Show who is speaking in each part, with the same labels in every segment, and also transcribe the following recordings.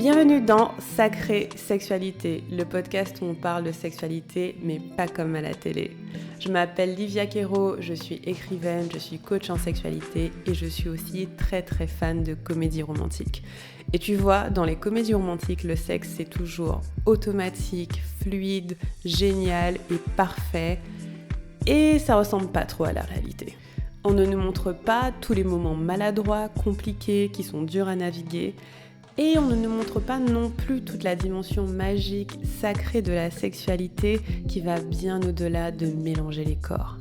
Speaker 1: Bienvenue dans Sacrée Sexualité, le podcast où on parle de sexualité, mais pas comme à la télé. Je m'appelle Livia Quero, je suis écrivaine, je suis coach en sexualité et je suis aussi très fan de comédie romantique. Et tu vois, dans les comédies romantiques, le sexe c'est toujours automatique, fluide, génial et parfait. Et ça ressemble pas trop à la réalité. On ne nous montre pas tous les moments maladroits, compliqués, qui sont durs à naviguer. Et on ne nous montre pas non plus toute la dimension magique, sacrée de la sexualité qui va bien au-delà de mélanger les corps.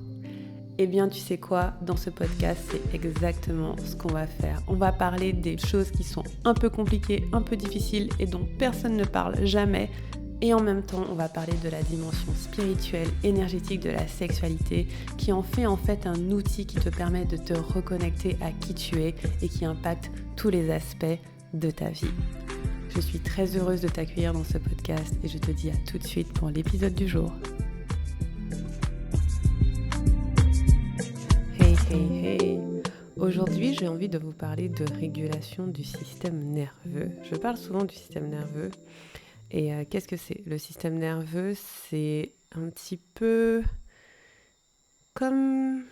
Speaker 1: Eh bien, tu sais quoi, dans ce podcast, c'est exactement ce qu'on va faire. On va parler des choses qui sont un peu compliquées, un peu difficiles et dont personne ne parle jamais. Et en même temps, on va parler de la dimension spirituelle, énergétique de la sexualité qui en fait un outil qui te permet de te reconnecter à qui tu es et qui impacte tous les aspects de ta vie. Je suis très heureuse de t'accueillir dans ce podcast et je te dis à tout de suite pour l'épisode du jour. Hey. Aujourd'hui, j'ai envie de vous parler de régulation du système nerveux. Je parle souvent du système nerveux. Et qu'est-ce que c'est ? Le système nerveux, c'est un petit peu comme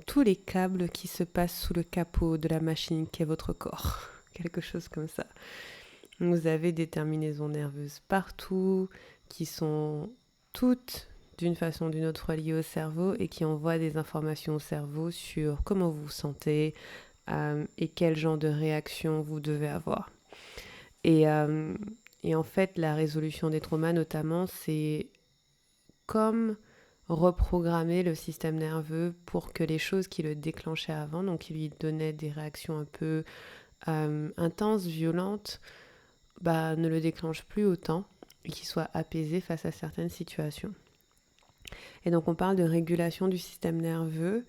Speaker 1: tous les câbles qui se passent sous le capot de la machine qu'est votre corps. Quelque chose comme ça. Vous avez des terminaisons nerveuses partout, qui sont toutes d'une façon ou d'une autre reliées au cerveau et qui envoient des informations au cerveau sur comment vous vous sentez et quel genre de réaction vous devez avoir. Et en fait, la résolution des traumas, notamment, c'est comme reprogrammer le système nerveux pour que les choses qui le déclenchaient avant, donc qui lui donnaient des réactions un peu intenses, violentes, ne le déclenchent plus autant et qu'il soit apaisé face à certaines situations. Et donc on parle de régulation du système nerveux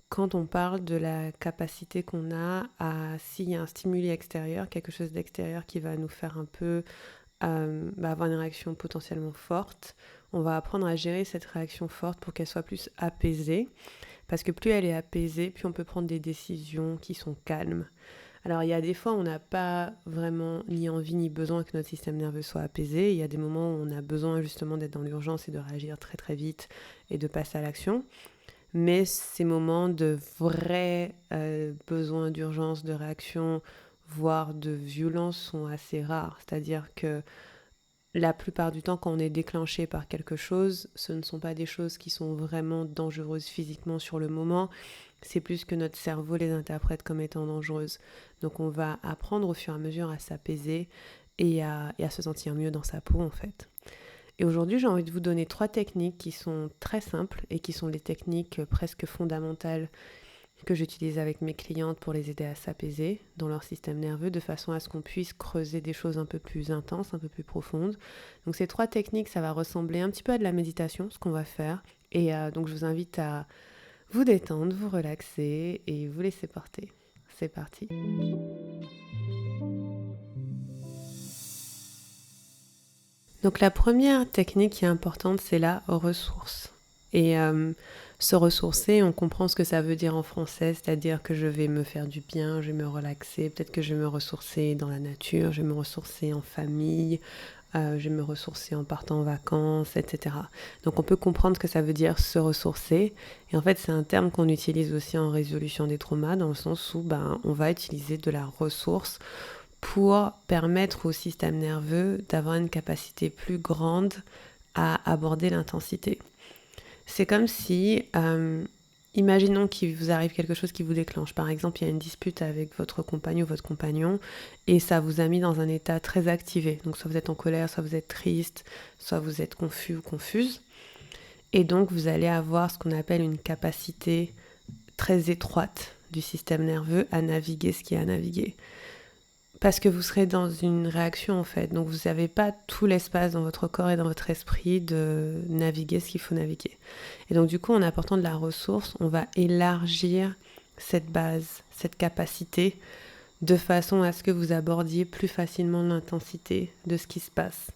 Speaker 1: quand on parle de la capacité qu'on a à, s'il y a un stimuli extérieur, quelque chose d'extérieur qui va nous faire un peu avoir une réaction potentiellement forte, on va apprendre à gérer cette réaction forte pour qu'elle soit plus apaisée, parce que plus elle est apaisée, plus on peut prendre des décisions qui sont calmes. Alors il y a des fois où on n'a pas vraiment ni envie ni besoin que notre système nerveux soit apaisé, il y a des moments où on a besoin justement d'être dans l'urgence et de réagir très vite et de passer à l'action. Mais ces moments de vrai besoin d'urgence, de réaction, voire de violence sont assez rares. C'est-à-dire que la plupart du temps, quand on est déclenché par quelque chose, ce ne sont pas des choses qui sont vraiment dangereuses physiquement sur le moment. C'est plus que notre cerveau les interprète comme étant dangereuses. Donc on va apprendre au fur et à mesure à s'apaiser et à se sentir mieux dans sa peau en fait. Et aujourd'hui, j'ai envie de vous donner 3 techniques qui sont très simples et qui sont des techniques presque fondamentales que j'utilise avec mes clientes pour les aider à s'apaiser dans leur système nerveux de façon à ce qu'on puisse creuser des choses un peu plus intenses, un peu plus profondes. Donc ces 3 techniques, ça va ressembler un petit peu à de la méditation, ce qu'on va faire. Et donc je vous invite à vous détendre, vous relaxer et vous laisser porter. C'est parti. Donc la première technique qui est importante, c'est la ressource. Et se ressourcer, on comprend ce que ça veut dire en français, c'est-à-dire que je vais me faire du bien, je vais me relaxer, peut-être que je vais me ressourcer dans la nature, je vais me ressourcer en famille, je vais me ressourcer en partant en vacances, etc. Donc on peut comprendre ce que ça veut dire se ressourcer. Et en fait, c'est un terme qu'on utilise aussi en résolution des traumas, dans le sens où on va utiliser de la ressource pour permettre au système nerveux d'avoir une capacité plus grande à aborder l'intensité. C'est comme si, imaginons qu'il vous arrive quelque chose qui vous déclenche. Par exemple, il y a une dispute avec votre compagne ou votre compagnon et ça vous a mis dans un état très activé. Donc soit vous êtes en colère, soit vous êtes triste, soit vous êtes confus ou confuse. Et donc vous allez avoir ce qu'on appelle une capacité très étroite du système nerveux à naviguer ce qui est à naviguer. Parce que vous serez dans une réaction en fait, donc vous n'avez pas tout l'espace dans votre corps et dans votre esprit de naviguer ce qu'il faut naviguer. Et donc du coup, en apportant de la ressource, on va élargir cette base, cette capacité, de façon à ce que vous abordiez plus facilement l'intensité de ce qui se passe.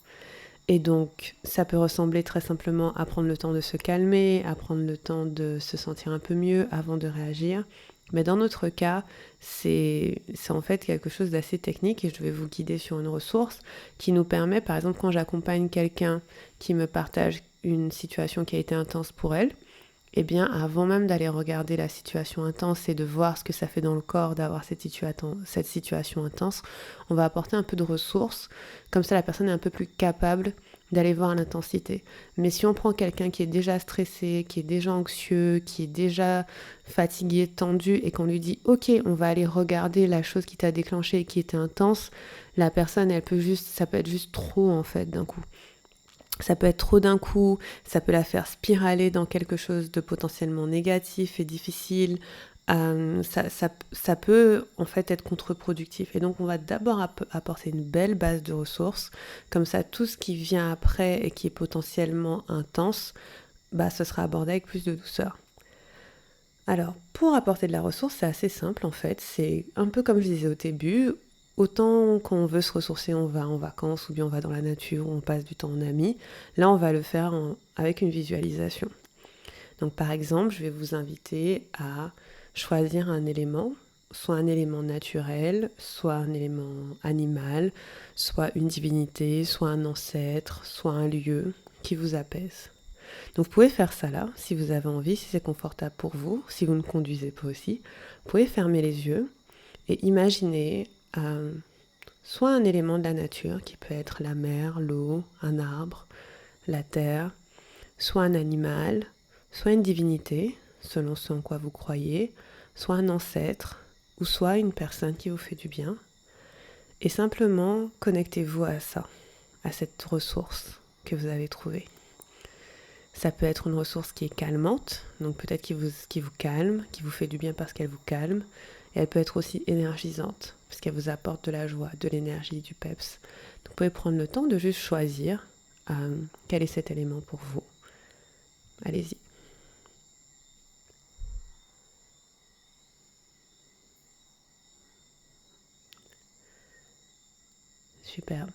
Speaker 1: Et donc, ça peut ressembler très simplement à prendre le temps de se calmer, à prendre le temps de se sentir un peu mieux avant de réagir. Mais dans notre cas, c'est en fait quelque chose d'assez technique et je vais vous guider sur une ressource qui nous permet, par exemple, quand j'accompagne quelqu'un qui me partage une situation qui a été intense pour elle, eh bien, avant même d'aller regarder la situation intense et de voir ce que ça fait dans le corps d'avoir cette situation intense, on va apporter un peu de ressources. Comme ça, la personne est un peu plus capable d'aller voir l'intensité. Mais si on prend quelqu'un qui est déjà stressé, qui est déjà anxieux, qui est déjà fatigué, tendu, et qu'on lui dit « Ok, on va aller regarder la chose qui t'a déclenché et qui était intense », la personne, ça peut être juste trop en fait d'un coup. Ça peut être trop d'un coup, ça peut la faire spiraler dans quelque chose de potentiellement négatif et difficile. Ça peut en fait être contre-productif. Et donc on va d'abord apporter une belle base de ressources. Comme ça, tout ce qui vient après et qui est potentiellement intense, ce sera abordé avec plus de douceur. Alors, pour apporter de la ressource, c'est assez simple en fait. C'est un peu comme je disais au début. Autant qu'on veut se ressourcer, on va en vacances ou bien on va dans la nature, on passe du temps en amis. Là, on va le faire avec une visualisation. Donc par exemple, je vais vous inviter à choisir un élément, soit un élément naturel, soit un élément animal, soit une divinité, soit un ancêtre, soit un lieu qui vous apaise. Donc vous pouvez faire ça là, si vous avez envie, si c'est confortable pour vous, si vous ne conduisez pas aussi. Vous pouvez fermer les yeux et imaginer soit un élément de la nature, qui peut être la mer, l'eau, un arbre, la terre, soit un animal, soit une divinité, selon ce en quoi vous croyez, soit un ancêtre, ou soit une personne qui vous fait du bien. Et simplement, connectez-vous à ça, à cette ressource que vous avez trouvée. Ça peut être une ressource qui est calmante, donc peut-être qui vous calme, qui vous fait du bien parce qu'elle vous calme. Et elle peut être aussi énergisante, parce qu'elle vous apporte de la joie, de l'énergie, du peps. Donc vous pouvez prendre le temps de juste choisir quel est cet élément pour vous. Allez-y. Super.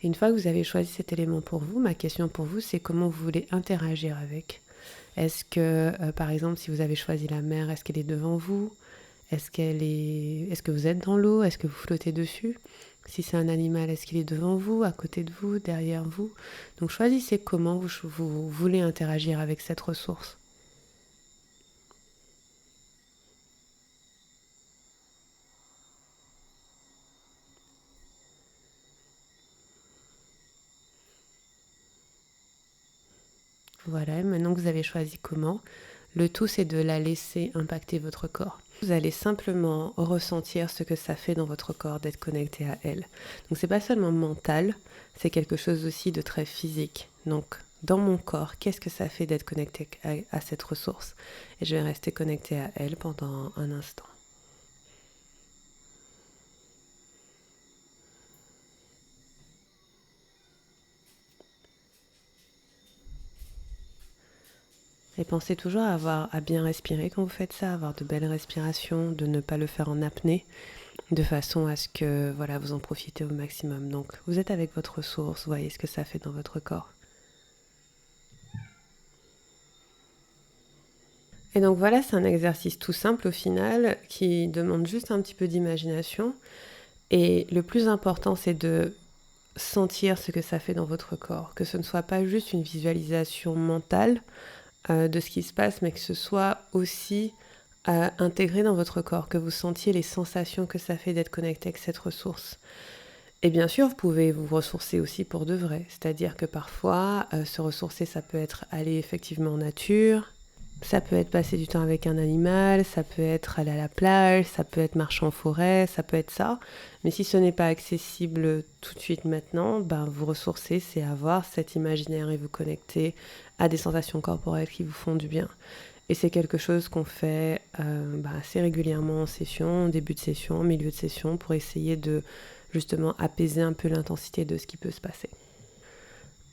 Speaker 1: Et une fois que vous avez choisi cet élément pour vous, ma question pour vous, c'est comment vous voulez interagir avec. Est-ce que, par exemple, si vous avez choisi la mer, est-ce qu'elle est devant vous ? Est-ce que vous êtes dans l'eau ? Est-ce que vous flottez dessus ? Si c'est un animal, est-ce qu'il est devant vous, à côté de vous, derrière vous ? Donc choisissez comment vous voulez interagir avec cette ressource. Voilà, et maintenant que vous avez choisi comment, le tout c'est de la laisser impacter votre corps. Vous allez simplement ressentir ce que ça fait dans votre corps d'être connecté à elle. Donc c'est pas seulement mental, c'est quelque chose aussi de très physique. Donc dans mon corps, qu'est-ce que ça fait d'être connecté à cette ressource ? Et je vais rester connecté à elle pendant un instant. Et pensez toujours à bien respirer quand vous faites ça, avoir de belles respirations, de ne pas le faire en apnée, de façon à ce que vous en profitez au maximum. Donc vous êtes avec votre ressource, voyez ce que ça fait dans votre corps. Et donc voilà, c'est un exercice tout simple au final qui demande juste un petit peu d'imagination. Et le plus important, c'est de sentir ce que ça fait dans votre corps, que ce ne soit pas juste une visualisation mentale de ce qui se passe, mais que ce soit aussi intégré dans votre corps, que vous sentiez les sensations que ça fait d'être connecté avec cette ressource. Et bien sûr, vous pouvez vous ressourcer aussi pour de vrai, c'est-à-dire que parfois, se ressourcer, ça peut être aller effectivement en nature, ça peut être passer du temps avec un animal, ça peut être aller à la plage, ça peut être marcher en forêt, ça peut être ça. Mais si ce n'est pas accessible tout de suite maintenant, vous ressourcer, c'est avoir cet imaginaire et vous connecter à des sensations corporelles qui vous font du bien. Et c'est quelque chose qu'on fait assez régulièrement en session, en début de session, en milieu de session, pour essayer de justement apaiser un peu l'intensité de ce qui peut se passer.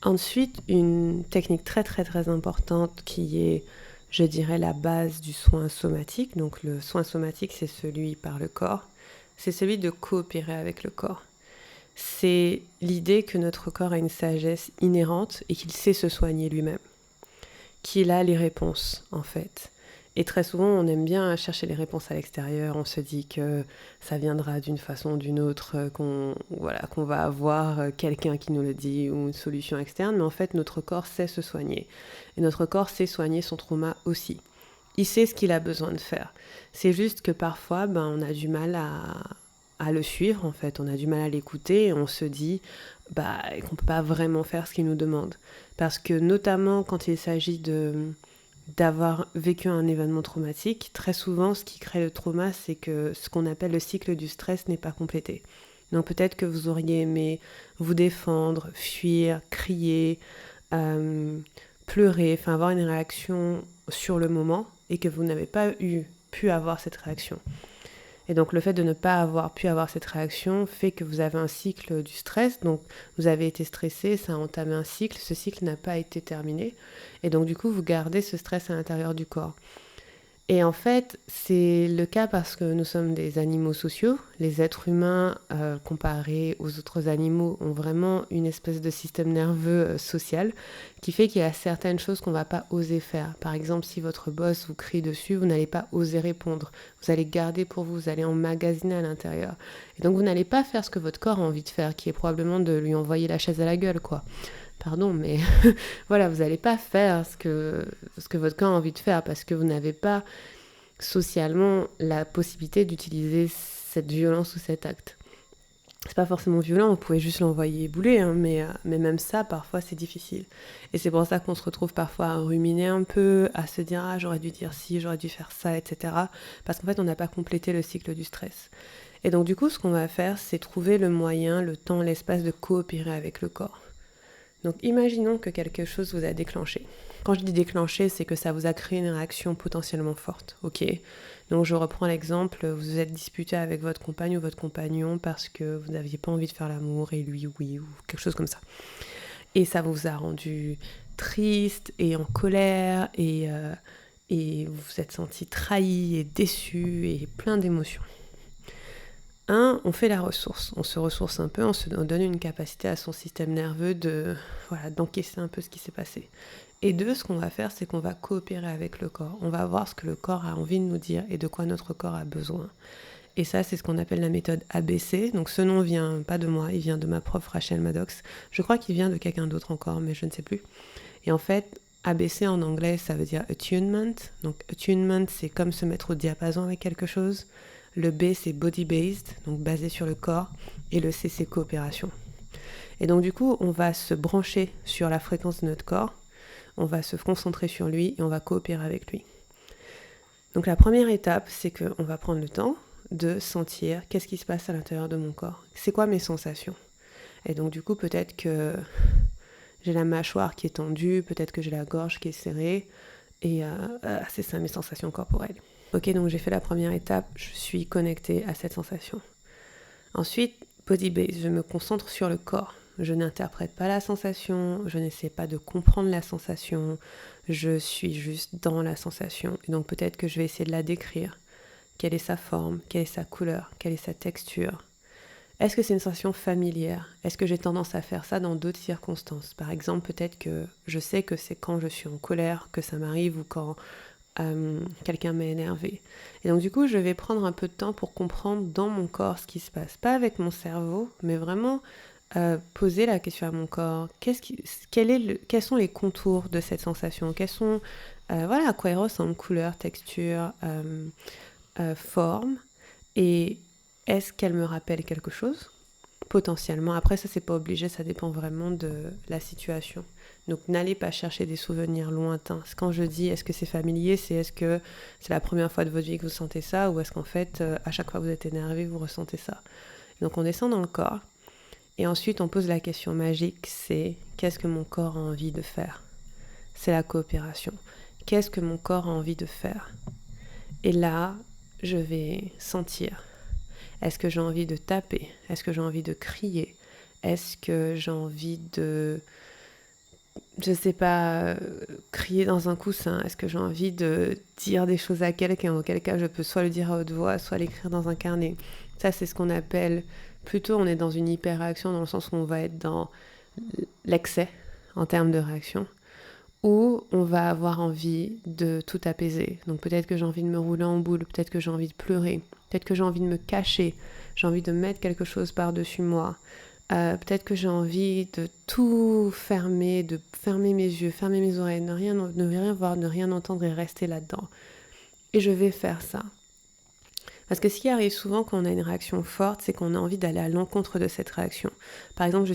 Speaker 1: Ensuite, une technique très très très importante qui est, je dirais, la base du soin somatique. Donc le soin somatique, c'est celui par le corps. C'est celui de coopérer avec le corps. C'est l'idée que notre corps a une sagesse inhérente et qu'il sait se soigner lui-même. Qu'il a les réponses, en fait. Et très souvent, on aime bien chercher les réponses à l'extérieur. On se dit que ça viendra d'une façon ou d'une autre, qu'on va avoir quelqu'un qui nous le dit ou une solution externe. Mais en fait, notre corps sait se soigner. Et notre corps sait soigner son trauma aussi. Il sait ce qu'il a besoin de faire. C'est juste que parfois, on a du mal à le suivre, en fait. On a du mal à l'écouter et on se dit qu'on ne peut pas vraiment faire ce qu'il nous demande. Parce que notamment quand il s'agit d'avoir vécu un événement traumatique, très souvent, ce qui crée le trauma, c'est que ce qu'on appelle le cycle du stress n'est pas complété. Donc peut-être que vous auriez aimé vous défendre, fuir, crier, pleurer, avoir une réaction sur le moment et que vous n'avez pas pu avoir cette réaction. Et donc le fait de ne pas avoir pu avoir cette réaction fait que vous avez un cycle du stress, donc vous avez été stressé, ça a entamé un cycle, ce cycle n'a pas été terminé, et donc du coup vous gardez ce stress à l'intérieur du corps. Et en fait, c'est le cas parce que nous sommes des animaux sociaux. Les êtres humains, comparés aux autres animaux, ont vraiment une espèce de système nerveux social qui fait qu'il y a certaines choses qu'on ne va pas oser faire. Par exemple, si votre boss vous crie dessus, vous n'allez pas oser répondre. Vous allez garder pour vous, vous allez emmagasiner à l'intérieur. Et donc, vous n'allez pas faire ce que votre corps a envie de faire, qui est probablement de lui envoyer la chaise à la gueule, quoi. Pardon, mais voilà, vous n'allez pas faire ce que votre corps a envie de faire parce que vous n'avez pas socialement la possibilité d'utiliser cette violence ou cet acte. C'est pas forcément violent, vous pouvez juste l'envoyer bouler, mais même ça, parfois, c'est difficile. Et c'est pour ça qu'on se retrouve parfois à ruminer un peu, à se dire « Ah, j'aurais dû dire ci, j'aurais dû faire ça, etc. » Parce qu'en fait, on n'a pas complété le cycle du stress. Et donc, du coup, ce qu'on va faire, c'est trouver le moyen, le temps, l'espace de coopérer avec le corps. Donc imaginons que quelque chose vous a déclenché. Quand je dis déclenché, c'est que ça vous a créé une réaction potentiellement forte. Ok. Donc je reprends l'exemple, vous vous êtes disputé avec votre compagne ou votre compagnon parce que vous n'aviez pas envie de faire l'amour et lui oui, ou quelque chose comme ça. Et ça vous a rendu triste et en colère et vous vous êtes senti trahi et déçu et plein d'émotions. On fait la ressource, on se ressource un peu, on donne une capacité à son système nerveux d'encaisser un peu ce qui s'est passé. Et deux, ce qu'on va faire, c'est qu'on va coopérer avec le corps. On va voir ce que le corps a envie de nous dire et de quoi notre corps a besoin. Et ça, c'est ce qu'on appelle la méthode ABC. Donc ce nom vient pas de moi, il vient de ma prof Rachel Maddox. Je crois qu'il vient de quelqu'un d'autre encore, mais je ne sais plus. Et en fait, ABC en anglais, ça veut dire attunement. Donc attunement, c'est comme se mettre au diapason avec quelque chose. Le B, c'est body-based, donc basé sur le corps. Et le C, c'est coopération. Et donc du coup, on va se brancher sur la fréquence de notre corps. On va se concentrer sur lui et on va coopérer avec lui. Donc la première étape, c'est qu'on va prendre le temps de sentir qu'est-ce qui se passe à l'intérieur de mon corps. C'est quoi mes sensations? Et donc du coup, peut-être que j'ai la mâchoire qui est tendue, peut-être que j'ai la gorge qui est serrée. Et c'est ça mes sensations corporelles. Ok, donc j'ai fait la première étape, je suis connectée à cette sensation. Ensuite, body base, je me concentre sur le corps. Je n'interprète pas la sensation, je n'essaie pas de comprendre la sensation, je suis juste dans la sensation. Et donc peut-être que je vais essayer de la décrire. Quelle est sa forme, quelle est sa couleur, quelle est sa texture? Est-ce que c'est une sensation familière? Est-ce que j'ai tendance à faire ça dans d'autres circonstances? Par exemple, peut-être que je sais que c'est quand je suis en colère que ça m'arrive ou quand quelqu'un m'a énervé. Et donc du coup, je vais prendre un peu de temps pour comprendre dans mon corps ce qui se passe. Pas avec mon cerveau, mais vraiment poser la question à mon corps. Quels sont les contours de cette sensation? Quels sont, à quoi elle ressemble? Couleur, texture, forme. Et est-ce qu'elle me rappelle quelque chose? Potentiellement. Après, ça, c'est pas obligé, ça dépend vraiment de la situation. Donc, n'allez pas chercher des souvenirs lointains. Quand je dis est-ce que c'est familier, c'est est-ce que c'est la première fois de votre vie que vous sentez ça ou est-ce qu'en fait, à chaque fois que vous êtes énervé, vous ressentez ça? Donc, on descend dans le corps et ensuite, on pose la question magique, c'est qu'est-ce que mon corps a envie de faire? C'est la coopération. Qu'est-ce que mon corps a envie de faire? Et là, je vais sentir. Est-ce que j'ai envie de taper? Est-ce que j'ai envie de crier? Est-ce que j'ai envie de, je sais pas, crier dans un coussin? Est-ce que j'ai envie de dire des choses à quelqu'un? Auquel cas, je peux soit le dire à haute voix, soit l'écrire dans un carnet. Ça, c'est ce qu'on appelle, plutôt on est dans une hyper-réaction dans le sens où on va être dans l'excès en termes de réaction. ou on va avoir envie de tout apaiser. Donc peut-être que j'ai envie de me rouler en boule, peut-être que j'ai envie de pleurer, peut-être que j'ai envie de me cacher, j'ai envie de mettre quelque chose par-dessus moi. Peut-être que j'ai envie de tout fermer, de fermer mes yeux, fermer mes oreilles, ne rien voir, ne rien entendre et rester là-dedans. Et je vais faire ça. Parce que ce qui arrive souvent quand on a une réaction forte, c'est qu'on a envie d'aller à l'encontre de cette réaction. Par exemple, je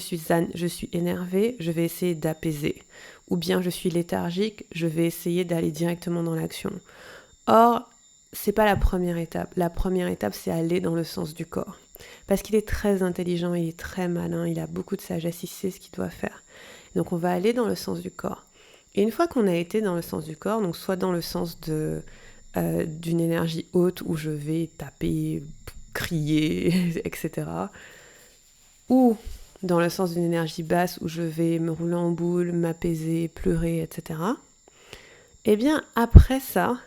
Speaker 1: suis énervée, je vais essayer d'apaiser. Ou bien je suis léthargique, je vais essayer d'aller directement dans l'action. Or, c'est pas la première étape. La première étape, c'est aller dans le sens du corps. Parce qu'il est très intelligent, il est très malin, il a beaucoup de sagesse, il sait ce qu'il doit faire. Donc on va aller dans le sens du corps. Et une fois qu'on a été dans le sens du corps, donc soit dans le sens d'une énergie haute où je vais taper, crier, etc. Ou dans le sens d'une énergie basse où je vais me rouler en boule, m'apaiser, pleurer, etc. Eh bien, après ça,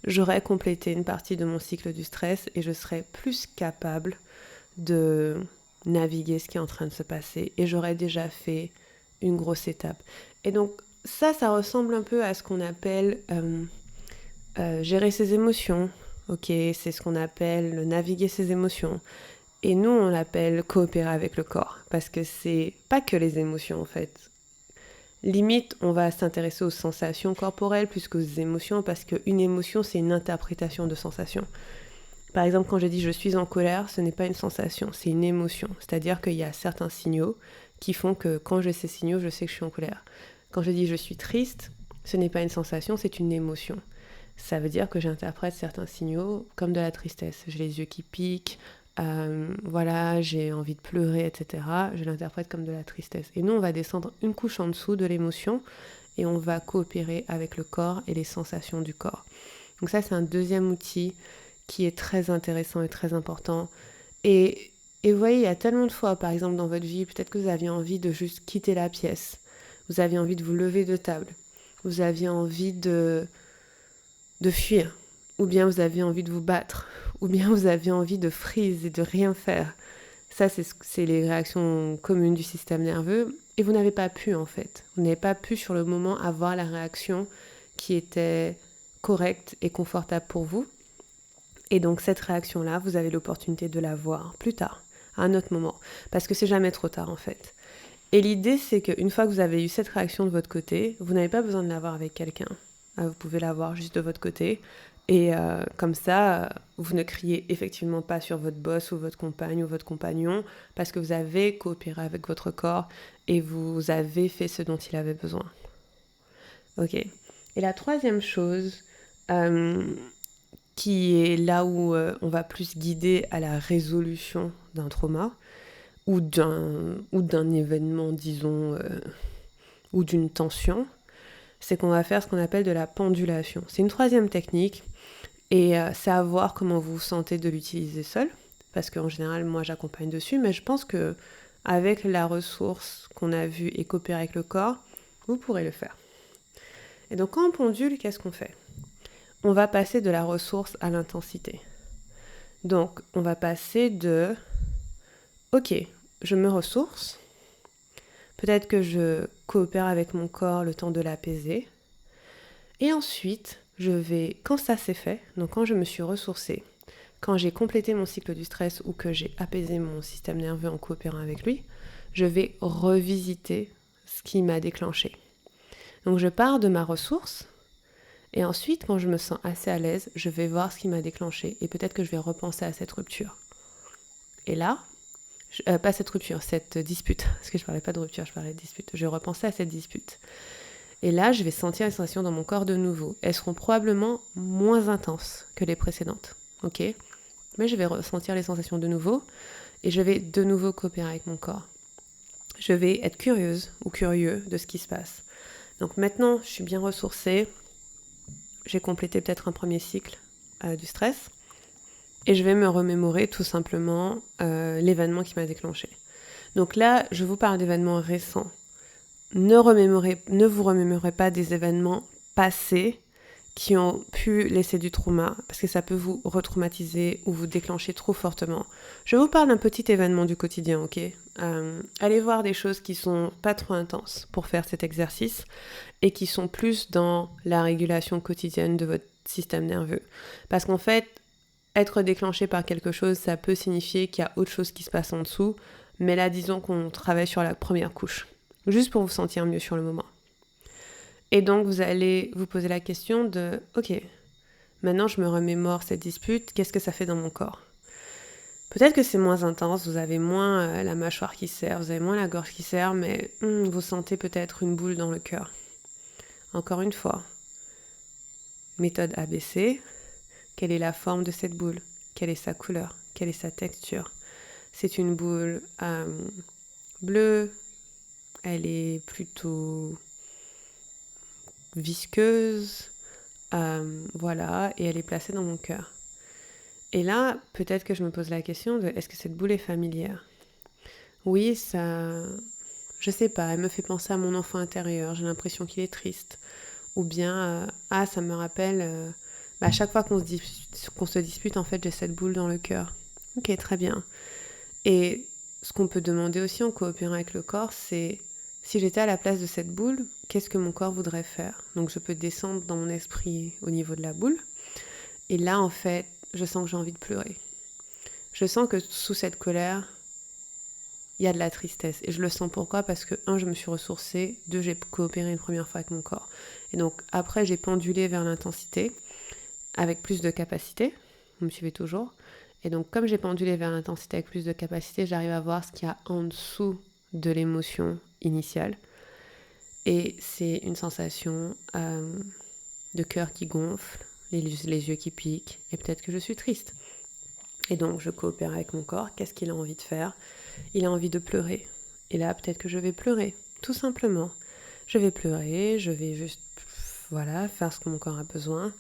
Speaker 1: j'aurai complété une partie de mon cycle du stress et je serai plus capable de naviguer ce qui est en train de se passer et j'aurais déjà fait une grosse étape. Et donc ça ressemble un peu à ce qu'on appelle gérer ses émotions. Ok, c'est ce qu'on appelle naviguer ses émotions. Et nous, on l'appelle coopérer avec le corps parce que c'est pas que les émotions en fait. Limite, on va s'intéresser aux sensations corporelles plus qu'aux émotions parce qu'une émotion, c'est une interprétation de sensation. Par exemple, quand je dis je suis en colère, ce n'est pas une sensation, c'est une émotion. C'est-à-dire qu'il y a certains signaux qui font que quand j'ai ces signaux, je sais que je suis en colère. Quand je dis je suis triste, ce n'est pas une sensation, c'est une émotion. Ça veut dire que j'interprète certains signaux comme de la tristesse. J'ai les yeux qui piquent, voilà, j'ai envie de pleurer, etc. Je l'interprète comme de la tristesse. Et nous, on va descendre une couche en dessous de l'émotion et on va coopérer avec le corps et les sensations du corps. Donc ça, c'est un deuxième outil qui est très intéressant et très important. Et vous voyez, il y a tellement de fois, par exemple, dans votre vie, peut-être que vous aviez envie de juste quitter la pièce. Vous aviez envie de vous lever de table. Vous aviez envie de fuir. Ou bien vous aviez envie de vous battre. Ou bien vous aviez envie de freeze et de rien faire. Ça, c'est les réactions communes du système nerveux. Et vous n'avez pas pu, en fait. Vous n'avez pas pu, sur le moment, avoir la réaction qui était correcte et confortable pour vous. Et donc cette réaction-là, vous avez l'opportunité de la voir plus tard, à un autre moment, parce que c'est jamais trop tard en fait. Et l'idée, c'est qu'une fois que vous avez eu cette réaction de votre côté, vous n'avez pas besoin de l'avoir avec quelqu'un. Vous pouvez l'avoir juste de votre côté. Et comme ça, vous ne criez effectivement pas sur votre boss ou votre compagne ou votre compagnon, parce que vous avez coopéré avec votre corps et vous avez fait ce dont il avait besoin. Ok. Et la troisième chose, qui est là où on va plus guider à la résolution d'un trauma ou d'un événement, disons, ou d'une tension, c'est qu'on va faire ce qu'on appelle de la pendulation. C'est une troisième technique et c'est à voir comment vous vous sentez de l'utiliser seul, parce qu'en général, moi, j'accompagne dessus, mais je pense que avec la ressource qu'on a vue et coopérer avec le corps, vous pourrez le faire. Et donc, quand on pendule, qu'est-ce qu'on fait ? On va passer de la ressource à l'intensité. Donc, on va passer de « Ok, je me ressource. Peut-être que je coopère avec mon corps le temps de l'apaiser. Et ensuite, je vais, quand ça s'est fait, donc quand je me suis ressourcée, quand j'ai complété mon cycle du stress ou que j'ai apaisé mon système nerveux en coopérant avec lui, je vais revisiter ce qui m'a déclenché. Donc, je pars de ma ressource. Et ensuite, quand je me sens assez à l'aise, je vais voir ce qui m'a déclenché et peut-être que je vais repenser à cette rupture. Et là, pas cette rupture, cette dispute, parce que je parlais pas de rupture, je parlais de dispute. Je vais repenser à cette dispute. Et là, je vais sentir les sensations dans mon corps de nouveau. Elles seront probablement moins intenses que les précédentes, ok ? Mais je vais ressentir les sensations de nouveau et je vais de nouveau coopérer avec mon corps. Je vais être curieuse ou curieux de ce qui se passe. Donc maintenant, je suis bien ressourcée. J'ai complété peut-être un premier cycle du stress et je vais me remémorer tout simplement l'événement qui m'a déclenché. Donc là, je vous parle d'événements récents. Ne vous remémorez pas des événements passés qui ont pu laisser du trauma, parce que ça peut vous retraumatiser ou vous déclencher trop fortement. Je vous parle d'un petit événement du quotidien, ok ? Allez voir des choses qui sont pas trop intenses pour faire cet exercice et qui sont plus dans la régulation quotidienne de votre système nerveux. Parce qu'en fait, être déclenché par quelque chose, ça peut signifier qu'il y a autre chose qui se passe en dessous, mais là, disons qu'on travaille sur la première couche, juste pour vous sentir mieux sur le moment. Et donc, vous allez vous poser la question de « Ok, maintenant je me remémore cette dispute, qu'est-ce que ça fait dans mon corps ?» Peut-être que c'est moins intense, vous avez moins la mâchoire qui serre, vous avez moins la gorge qui serre, mais vous sentez peut-être une boule dans le cœur. Encore une fois, méthode ABC, quelle est la forme de cette boule ? Quelle est sa couleur ? Quelle est sa texture ? C'est une boule bleue, elle est plutôt visqueuse, voilà, et elle est placée dans mon cœur. Et là, peut-être que je me pose la question de est-ce que cette boule est familière ? Oui, ça, je sais pas, elle me fait penser à mon enfant intérieur, j'ai l'impression qu'il est triste. Ou bien, ça me rappelle, à chaque fois qu'on se dispute, en fait, j'ai cette boule dans le cœur. Ok, très bien. Et ce qu'on peut demander aussi en coopérant avec le corps, c'est si j'étais à la place de cette boule, qu'est-ce que mon corps voudrait faire ? Donc je peux descendre dans mon esprit au niveau de la boule. Et là, en fait, je sens que j'ai envie de pleurer. Je sens que sous cette colère, il y a de la tristesse. Et je le sens pourquoi ? Parce que 1, je me suis ressourcée, 2, j'ai coopéré une première fois avec mon corps. Et donc après, j'ai pendulé vers l'intensité avec plus de capacité. Vous me suivez toujours ? Et donc comme j'ai pendulé vers l'intensité avec plus de capacité, j'arrive à voir ce qu'il y a en dessous de l'émotion initiale. Et c'est une sensation de cœur qui gonfle, les yeux qui piquent, et peut-être que je suis triste. Et donc je coopère avec mon corps. Qu'est-ce qu'il a envie de faire ? Il a envie de pleurer. Et là, peut-être que je vais pleurer, tout simplement. Je vais pleurer, je vais juste faire ce que mon corps a besoin.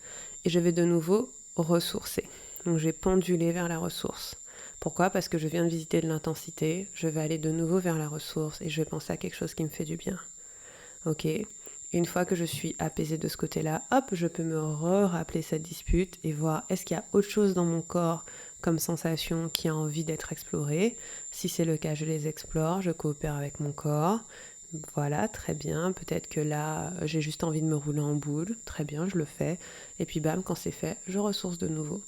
Speaker 1: Et je vais de nouveau ressourcer. Donc je vais penduler vers la ressource. Pourquoi ? Parce que je viens de visiter de l'intensité, je vais aller de nouveau vers la ressource et je vais penser à quelque chose qui me fait du bien. Ok ? Une fois que je suis apaisée de ce côté-là, hop, je peux me rappeler cette dispute et voir est-ce qu'il y a autre chose dans mon corps comme sensation qui a envie d'être explorée. Si c'est le cas, je les explore, je coopère avec mon corps. Voilà, très bien. Peut-être que là, j'ai juste envie de me rouler en boule. Très bien, je le fais. Et puis bam, quand c'est fait, je ressource de nouveau.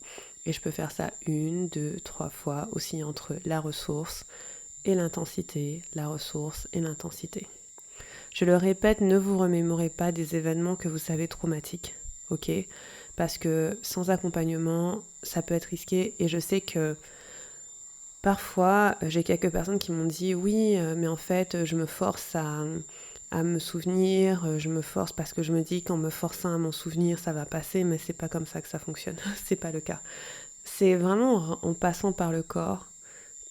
Speaker 1: Et je peux faire ça 1, 2, 3 fois aussi entre la ressource et l'intensité, la ressource et l'intensité. Je le répète, ne vous remémorez pas des événements que vous savez traumatiques, ok ? Parce que sans accompagnement, ça peut être risqué. Et je sais que parfois, j'ai quelques personnes qui m'ont dit « Oui, mais en fait, je me force à me souvenir, je me force parce que je me dis qu'en me forçant à m'en souvenir, ça va passer, mais c'est pas comme ça que ça fonctionne. » C'est pas le cas. C'est vraiment en passant par le corps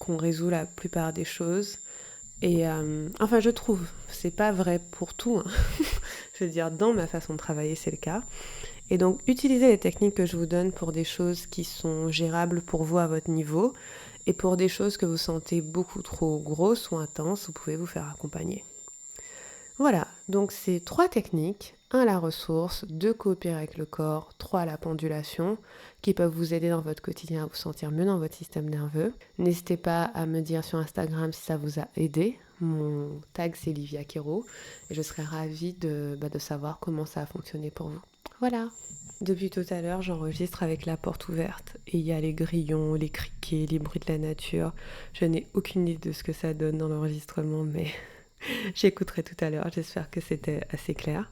Speaker 1: qu'on résout la plupart des choses. Et je trouve, c'est pas vrai pour tout, hein. Je veux dire, dans ma façon de travailler, c'est le cas. Et donc, utilisez les techniques que je vous donne pour des choses qui sont gérables pour vous à votre niveau. Et pour des choses que vous sentez beaucoup trop grosses ou intenses, vous pouvez vous faire accompagner. Voilà, donc c'est 3 techniques. 1, la ressource, 2, coopérer avec le corps, 3, la pendulation, qui peuvent vous aider dans votre quotidien à vous sentir mieux dans votre système nerveux. N'hésitez pas à me dire sur Instagram si ça vous a aidé. Mon tag c'est Livia Quero et je serais ravie de savoir comment ça a fonctionné pour vous. Voilà. Depuis tout à l'heure, j'enregistre avec la porte ouverte et il y a les grillons, les criquets, les bruits de la nature. Je n'ai aucune idée de ce que ça donne dans l'enregistrement, mais j'écouterai tout à l'heure. J'espère que c'était assez clair.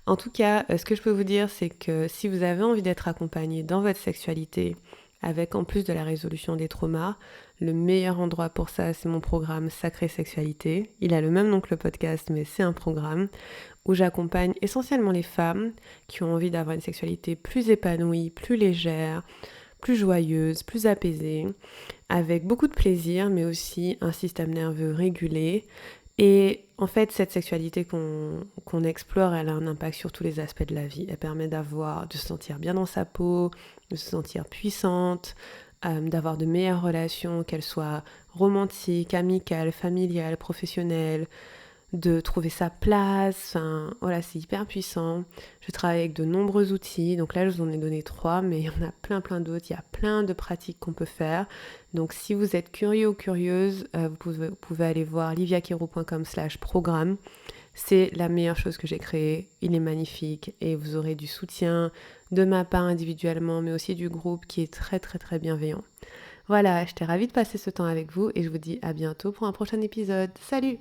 Speaker 1: En tout cas, ce que je peux vous dire, c'est que si vous avez envie d'être accompagné dans votre sexualité, avec en plus de la résolution des traumas, le meilleur endroit pour ça, c'est mon programme Sacrée Sexualité. Il a le même nom que le podcast, mais c'est un programme où j'accompagne essentiellement les femmes qui ont envie d'avoir une sexualité plus épanouie, plus légère, plus joyeuse, plus apaisée, avec beaucoup de plaisir, mais aussi un système nerveux régulé. Et en fait, cette sexualité qu'on explore, elle a un impact sur tous les aspects de la vie. Elle permet de se sentir bien dans sa peau, de se sentir puissante, d'avoir de meilleures relations, qu'elles soient romantiques, amicales, familiales, professionnelles, de trouver sa place. Enfin, voilà, c'est hyper puissant. Je travaille avec de nombreux outils. Donc là, je vous en ai donné 3, mais il y en a plein d'autres. Il y a plein de pratiques qu'on peut faire. Donc si vous êtes curieux ou curieuse, vous pouvez aller voir liviakero.com/programme. C'est la meilleure chose que j'ai créée. Il est magnifique et vous aurez du soutien de ma part individuellement, mais aussi du groupe qui est très bienveillant. Voilà, j'étais ravie de passer ce temps avec vous et je vous dis à bientôt pour un prochain épisode. Salut!